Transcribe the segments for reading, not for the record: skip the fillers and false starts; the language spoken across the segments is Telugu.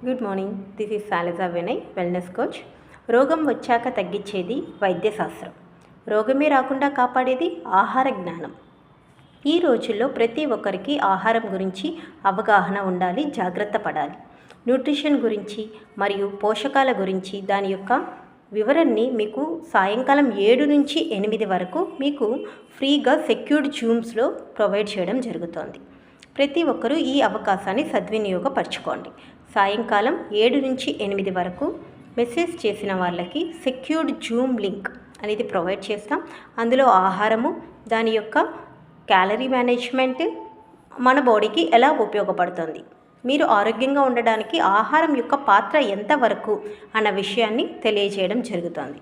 Good morning. This is Salija Vinay, wellness coach. రోగం వచ్చాక తగ్గించేది వైద్యశాస్త్రం, రోగమే రాకుండా కాపాడేది ఆహార జ్ఞానం. ఈ రోజుల్లో ప్రతి ఒక్కరికి ఆహారం గురించి అవగాహన ఉండాలి, జాగ్రత్త పడాలి. న్యూట్రిషన్ గురించి మరియు పోషకాల గురించి దాని యొక్క వివరాన్ని మీకు సాయంకాలం 7 నుంచి 8 వరకు మీకు ఫ్రీగా సెక్యూర్డ్ జూమ్స్లో ప్రొవైడ్ చేయడం జరుగుతోంది. ప్రతి ఒక్కరూ ఈ అవకాశాన్ని సద్వినియోగపరచుకోండి. సాయంకాలం 7 నుంచి 8 వరకు మెసేజ్ చేసిన వాళ్ళకి సెక్యూర్డ్ జూమ్ లింక్ అనేది ప్రొవైడ్ చేస్తాం. అందులో ఆహారము, దాని యొక్క క్యాలరీ మేనేజ్మెంట్, మన బాడీకి ఎలా ఉపయోగపడుతుంది, మీరు ఆరోగ్యంగా ఉండడానికి ఆహారం యొక్క పాత్ర ఎంతవరకు అన్న విషయాన్ని తెలియజేయడం జరుగుతుంది.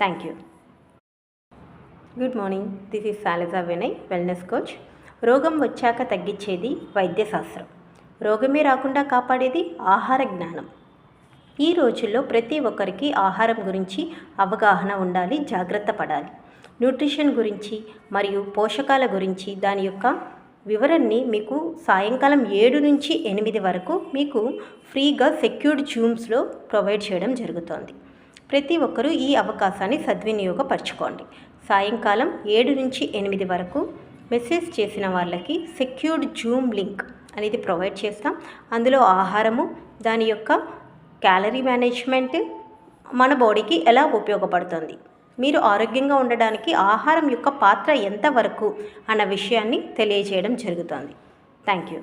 Thank you. Good morning. This is Salija Vinay, wellness coach. రోగం వచ్చాక తగ్గించేది వైద్యశాస్త్రం, రోగమే రాకుండా కాపాడేది ఆహార జ్ఞానం. ఈ రోజుల్లో ప్రతి ఒక్కరికి ఆహారం గురించి అవగాహన ఉండాలి, జాగ్రత్త పడాలి. న్యూట్రిషన్ గురించి మరియు పోషకాల గురించి దాని యొక్క వివరాన్ని మీకు సాయంకాలం 7 నుంచి 8 వరకు మీకు ఫ్రీగా సెక్యూర్డ్ జూమ్స్లో ప్రొవైడ్ చేయడం జరుగుతోంది. ప్రతి ఒక్కరూ ఈ అవకాశాన్ని సద్వినియోగపరచుకోండి. సాయంకాలం 7 నుంచి 8 వరకు మెసేజ్ చేసిన వాళ్ళకి సెక్యూర్డ్ జూమ్ లింక్ అనేది ప్రొవైడ్ చేస్తాం. అందులో ఆహారము, దాని యొక్క క్యాలరీ మేనేజ్మెంట్, మన బాడీకి ఎలా ఉపయోగపడుతుంది, మీరు ఆరోగ్యంగా ఉండడానికి ఆహారం యొక్క పాత్ర ఎంతవరకు అన్న విషయాన్ని తెలియజేయడం జరుగుతుంది. Thank you.